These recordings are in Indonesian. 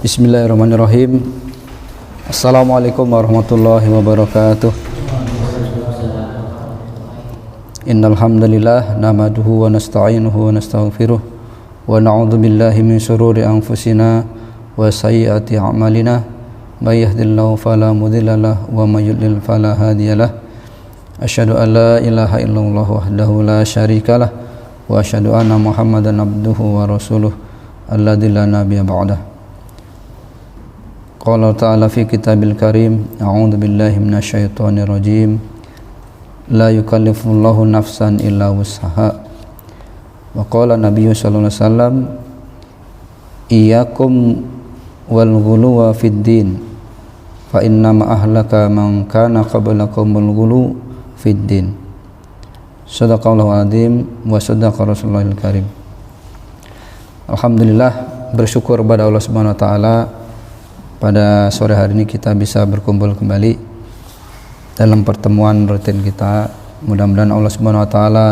Bismillahirrahmanirrahim. Assalamualaikum warahmatullahi wabarakatuh. Innal hamdalillah nahmaduhu wa nasta'inuhu wa nastaghfiruh wa na'udzu billahi min shururi anfusina wa sayyiati a'malina may yahdihillahu fala mudilla lahu wa may yudlil fala hadiyalah. Asyhadu an la ilaha illallah wahdahu la syarikalah wa asyhadu anna Muhammadan abduhu wa rasuluh alladzi la nabiyya ba'dah. Qala ta'ala fi kitabil karim, a'udzu billahi minasyaitonir rajim. La yukallifullahu nafsan illa wus'aha. Wa qala Nabi sallallahu alaihi wasallam, iyyakum wal ghuluwa fid din, fa inna ma ahlaka man kana qablakumul ghulu fid din. Shadaqallahu azim wa sadaqa Rasulullahil karim. Alhamdulillah, bersyukur kepada Allah Subhanahu wa taala. Pada sore hari ini kita bisa berkumpul kembali dalam pertemuan rutin kita. Mudah-mudahan Allah Subhanahu wa taala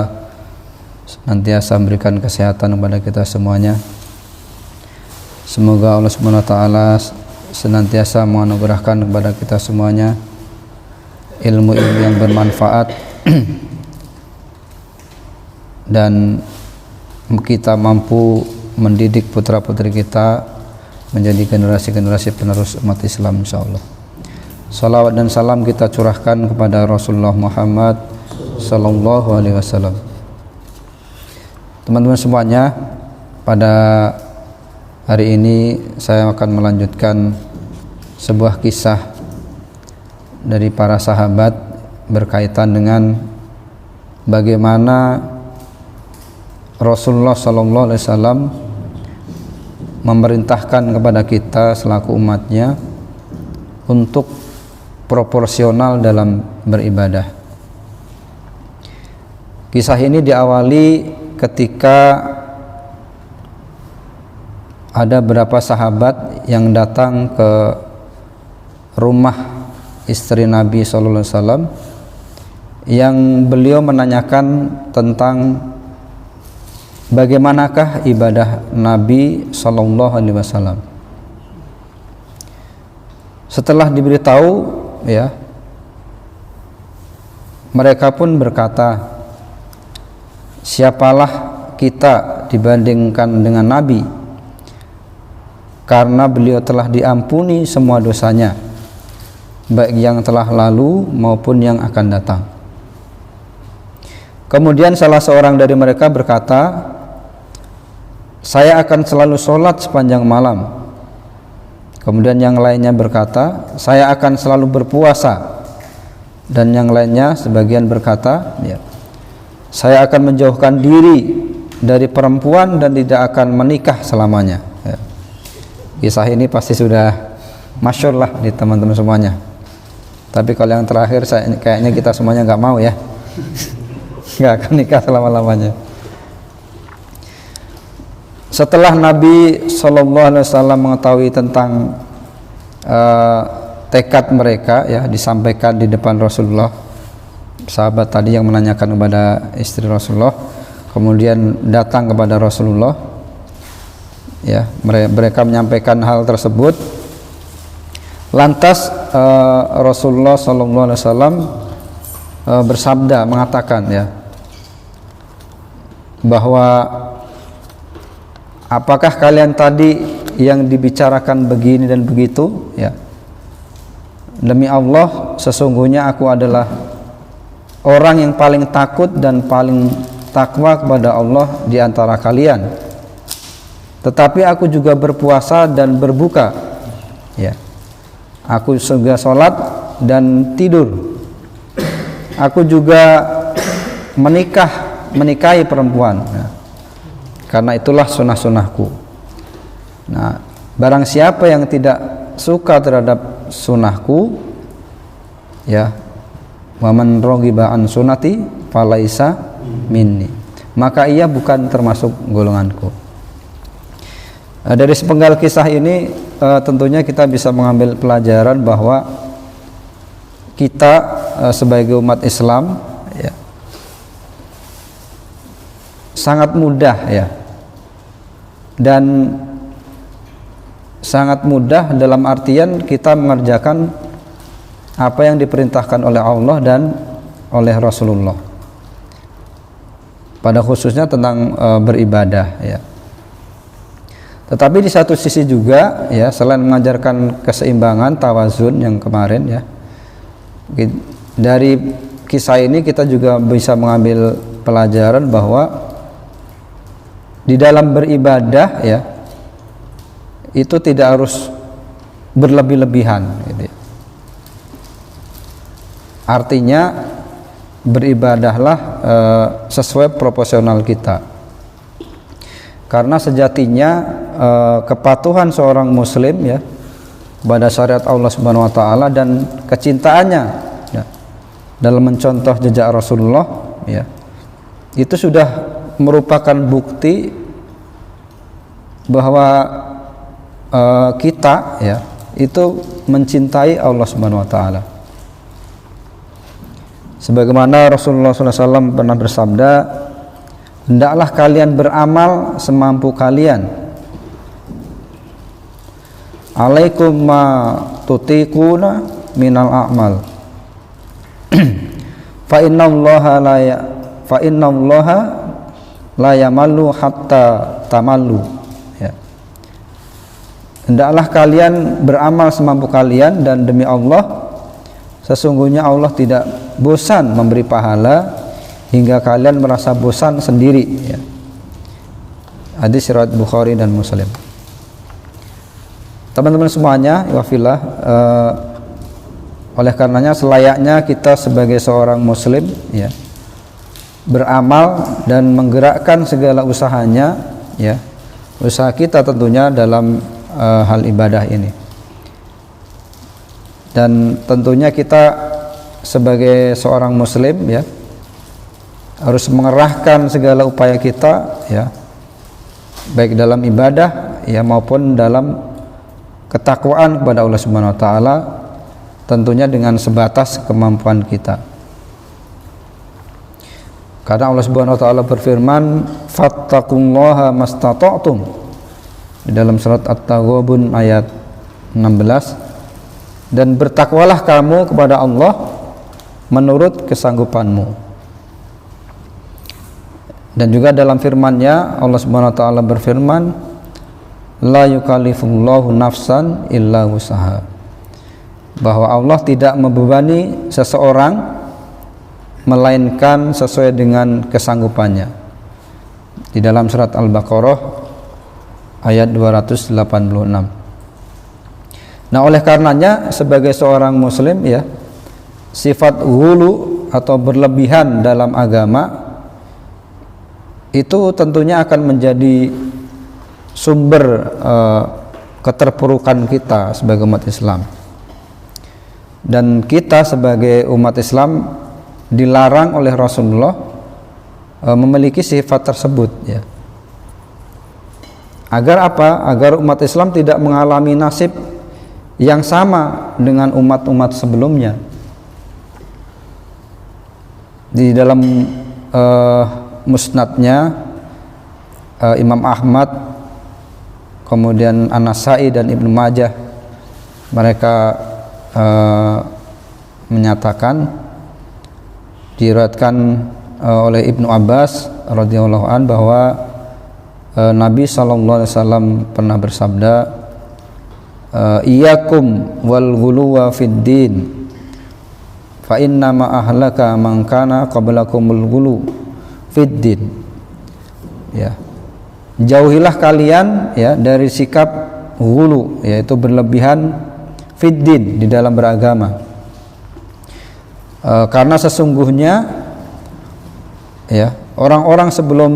senantiasa memberikan kesehatan kepada kita semuanya. Semoga Allah Subhanahu wa taala senantiasa menganugerahkan kepada kita semuanya ilmu-ilmu yang bermanfaat dan kita mampu mendidik putra-putri kita menjadi generasi-generasi penerus umat Islam, insyaallah. Salawat dan salam kita curahkan kepada Rasulullah Muhammad sallallahu alaihi wasallam. Teman-teman semuanya, pada hari ini saya akan melanjutkan sebuah kisah dari para sahabat berkaitan dengan bagaimana Rasulullah sallallahu alaihi wasallam memerintahkan kepada kita selaku umatnya untuk proporsional dalam beribadah. Kisah ini diawali ketika ada beberapa sahabat yang datang ke rumah istri Nabi sallallahu alaihi wasallam yang beliau menanyakan tentang bagaimanakah ibadah Nabi sallallahu alaihi wasallam. Setelah diberitahu, ya, mereka pun berkata, siapalah kita dibandingkan dengan Nabi, karena beliau telah diampuni semua dosanya, baik yang telah lalu maupun yang akan datang. Kemudian salah seorang dari mereka berkata, saya akan selalu sholat sepanjang malam. Kemudian yang lainnya berkata, saya akan selalu berpuasa. Dan yang lainnya sebagian berkata, ya, saya akan menjauhkan diri dari perempuan dan tidak akan menikah selamanya. Ya. Kisah ini pasti sudah masyhur lah di teman-teman semuanya. Tapi kalau yang terakhir kayaknya kita semuanya nggak mau, ya. Nggak akan nikah selama-lamanya. Setelah Nabi SAW mengetahui tentang tekad mereka, ya, disampaikan di depan Rasulullah, sahabat tadi yang menanyakan kepada istri Rasulullah, kemudian datang kepada Rasulullah, ya, mereka menyampaikan hal tersebut. Lantas Rasulullah SAW bersabda, mengatakan, ya, bahwa apakah kalian tadi yang dibicarakan begini dan begitu, ya, demi Allah sesungguhnya aku adalah orang yang paling takut dan paling takwa kepada Allah di antara kalian, tetapi aku juga berpuasa dan berbuka, ya, aku juga sholat dan tidur, aku juga menikahi perempuan, ya, karena itulah sunnah-sunnahku. Nah, barang siapa yang tidak suka terhadap sunnahku, ya, wa man raghiba an sunnati falaisa minni, maka ia bukan termasuk golonganku. Dari sepenggal kisah ini tentunya kita bisa mengambil pelajaran bahwa kita sebagai umat Islam, ya, sangat mudah, ya, dan sangat mudah dalam artian kita mengerjakan apa yang diperintahkan oleh Allah dan oleh Rasulullah, pada khususnya tentang beribadah ya. Tetapi di satu sisi juga ya, selain mengajarkan keseimbangan, tawazun yang kemarin ya, dari kisah ini kita juga bisa mengambil pelajaran bahwa di dalam beribadah ya, itu tidak harus berlebih-lebihan gitu. Artinya beribadahlah sesuai proporsional kita, karena sejatinya kepatuhan seorang muslim ya pada syariat Allah Subhanahu wa taala dan kecintaannya ya, dalam mencontoh jejak Rasulullah ya, itu sudah merupakan bukti bahwa kita ya itu mencintai Allah Subhanahu wa taala. Sebagaimana Rasulullah SAW pernah bersabda, hendaklah kalian beramal semampu kalian. Alaikum ma tutiquna minal a'mal. Fa innallaha la yamallu hatta tamallu. Ya. Hendaklah kalian beramal semampu kalian, dan demi Allah sesungguhnya Allah tidak bosan memberi pahala hingga kalian merasa bosan sendiri ya. Hadis riwayat Bukhari dan Muslim. Teman-teman semuanya, wafillah, oleh karenanya selayaknya kita sebagai seorang muslim ya, beramal dan menggerakkan segala usahanya ya, usaha kita tentunya dalam hal ibadah ini. Dan tentunya kita sebagai seorang muslim ya harus mengerahkan segala upaya kita ya, baik dalam ibadah ya maupun dalam ketakwaan kepada Allah Subhanahu wa taala, tentunya dengan sebatas kemampuan kita. Karena Allah Subhanahu wa taala berfirman, fattaqullaha mastata'tum, di dalam surat At-Taghabun ayat 16, dan bertakwalah kamu kepada Allah menurut kesanggupanmu. Dan juga dalam firman-Nya Allah Subhanahu wa taala berfirman, la yukallifullahu nafsan illa wusaha, bahwa Allah tidak membebani seseorang melainkan sesuai dengan kesanggupannya. Di dalam surat Al-Baqarah ayat 286. Nah, oleh karenanya sebagai seorang muslim ya, sifat ghulu atau berlebihan dalam agama itu tentunya akan menjadi sumber keterpurukan kita sebagai umat Islam. Dan kita sebagai umat Islam dilarang oleh Rasulullah memiliki sifat tersebut ya. Agar apa? Agar umat Islam tidak mengalami nasib yang sama dengan umat-umat sebelumnya. Di dalam musnadnya Imam Ahmad, kemudian An-Nasai dan Ibnu Majah, mereka menyatakan, diriwayatkan oleh Ibnu Abbas radhiyallahu an bahwa Nabi sallallahu alaihi wasallam pernah bersabda, iyyakum wal ghuluwa fid din fa inna ma ahlaka man kana qablakumul ghulu fid din. Ya, jauhilah kalian ya dari sikap ghulu, yaitu berlebihan fid din, di dalam beragama. Karena sesungguhnya ya orang-orang sebelum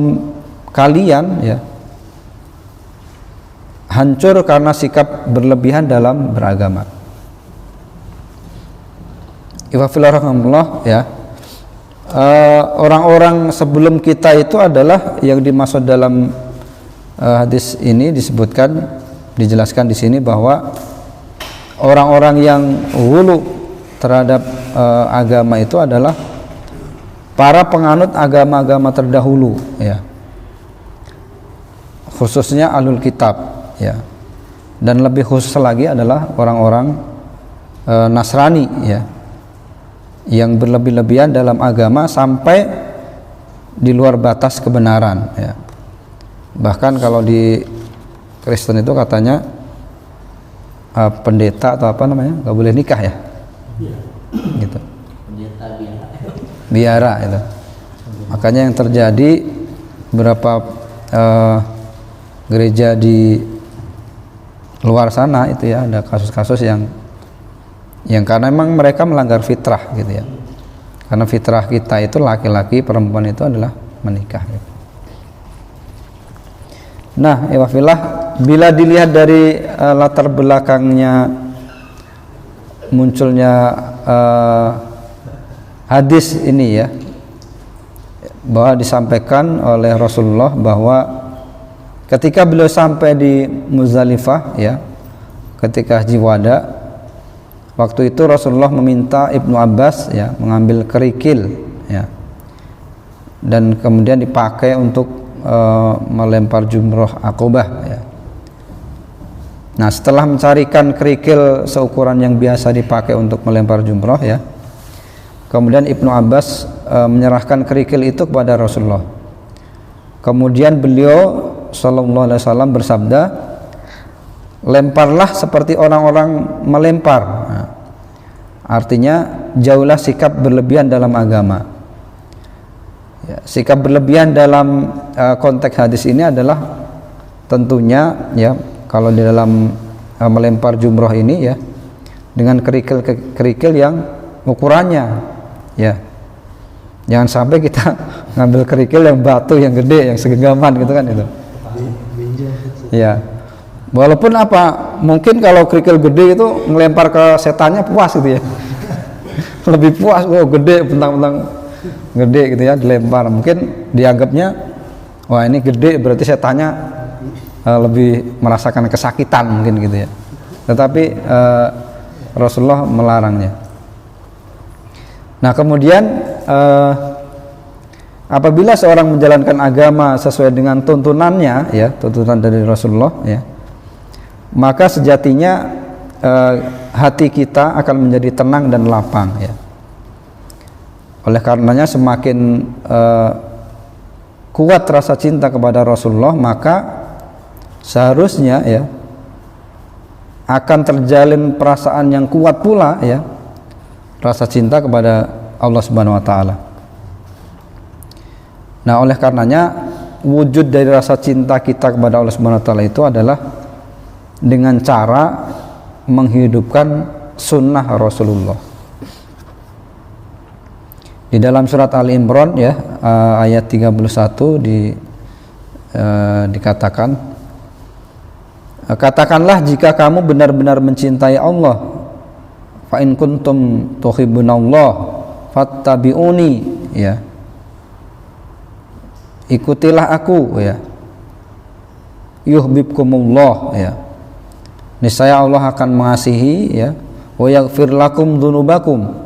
kalian ya hancur karena sikap berlebihan dalam beragama. Ifafillah ya, orang-orang sebelum kita itu adalah yang dimaksud dalam hadis ini, disebutkan, dijelaskan di sini bahwa orang-orang yang ghulu terhadap agama itu adalah para penganut agama-agama terdahulu ya, khususnya ahlul kitab ya. dan lebih khusus lagi adalah orang-orang Nasrani ya, yang berlebih-lebihan dalam agama sampai di luar batas kebenaran ya. Bahkan kalau di Kristen itu katanya pendeta atau apa namanya nggak boleh nikah ya, gitu. Pendeta Biara itu. Makanya yang terjadi beberapa gereja di luar sana itu ya, ada kasus-kasus yang karena memang mereka melanggar fitrah gitu ya. Karena fitrah kita itu laki-laki, perempuan itu adalah menikah gitu. Nah, iwafillah, bila dilihat dari latar belakangnya munculnya hadis ini ya, bahwa disampaikan oleh Rasulullah bahwa ketika beliau sampai di Muzdalifah ya, ketika Haji Wada, waktu itu Rasulullah meminta Ibnu Abbas ya mengambil kerikil ya, dan kemudian dipakai untuk melempar jumroh Aqobah ya. Nah, setelah mencarikan kerikil seukuran yang biasa dipakai untuk melempar jumroh ya, kemudian Ibnu Abbas menyerahkan kerikil itu kepada Rasulullah. Kemudian beliau sallallahu alaihi wasallam bersabda, lemparlah seperti orang-orang melempar. Nah, artinya jauhlah sikap berlebihan dalam agama ya. Sikap berlebihan dalam konteks hadis ini adalah tentunya ya, kalau di dalam melempar jumroh ini ya, dengan kerikil yang ukurannya ya, jangan sampai kita ngambil kerikil yang batu yang gede yang segenggaman gitu kan itu ya. Walaupun apa, mungkin kalau kerikil gede itu ngelempar ke setannya puas gitu ya lebih puas, oh gede, bentang-bentang gede gitu ya dilempar, mungkin dianggapnya wah ini gede berarti setannya lebih merasakan kesakitan mungkin gitu ya. Tetapi Rasulullah melarangnya. Nah, kemudian apabila seorang menjalankan agama sesuai dengan tuntunannya ya, tuntunan dari Rasulullah ya, maka sejatinya hati kita akan menjadi tenang dan lapang ya. Oleh karenanya semakin kuat rasa cinta kepada Rasulullah, maka seharusnya ya akan terjalin perasaan yang kuat pula ya, rasa cinta kepada Allah Subhanahu wa taala. Nah, oleh karenanya wujud dari rasa cinta kita kepada Allah Subhanahu wa taala itu adalah dengan cara menghidupkan sunnah Rasulullah. Di dalam surat Ali Imran ya, ayat 31 dikatakan, katakanlah jika kamu benar-benar mencintai Allah, fa in kuntum tuhibbunallah fattabi'uni ya, ikutilah aku ya, yuhibbukumullah ya, niscaya Allah akan mengasihi ya, wa yaghfir lakum dzunubakum,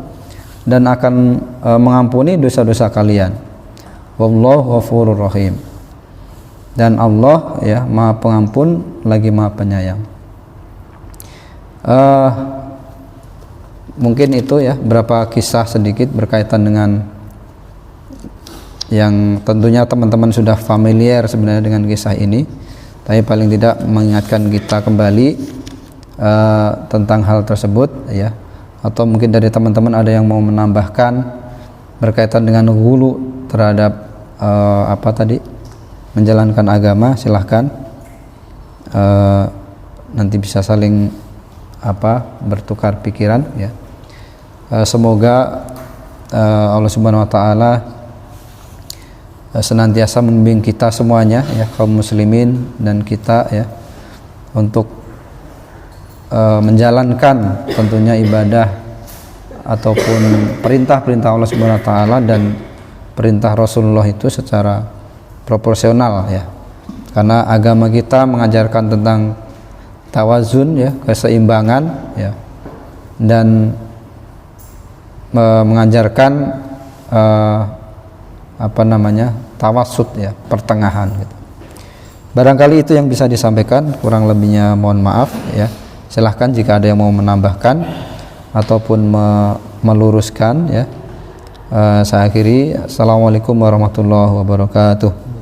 dan akan mengampuni dosa-dosa kalian. Wallahu ghafurur rahim. Dan Allah ya Maha Pengampun lagi Maha Penyayang. Mungkin itu ya beberapa kisah sedikit berkaitan dengan yang tentunya teman-teman sudah familiar sebenarnya dengan kisah ini, tapi paling tidak mengingatkan kita kembali tentang hal tersebut ya. Atau mungkin dari teman-teman ada yang mau menambahkan berkaitan dengan hulu terhadap apa tadi, menjalankan agama, silahkan nanti bisa saling bertukar pikiran ya. Semoga Allah Subhanahu wa taala senantiasa membimbing kita semuanya ya, kaum muslimin dan kita ya, untuk menjalankan tentunya ibadah ataupun perintah-perintah Allah Subhanahu wa taala dan perintah Rasulullah itu secara proporsional ya. Karena agama kita mengajarkan tentang tawazun ya, keseimbangan ya, dan mengajarkan tawassut ya, pertengahan gitu. Barangkali itu yang bisa disampaikan, kurang lebihnya mohon maaf ya. Silahkan jika ada yang mau menambahkan ataupun meluruskan ya. Saya akhiri. Assalamualaikum warahmatullahi wabarakatuh.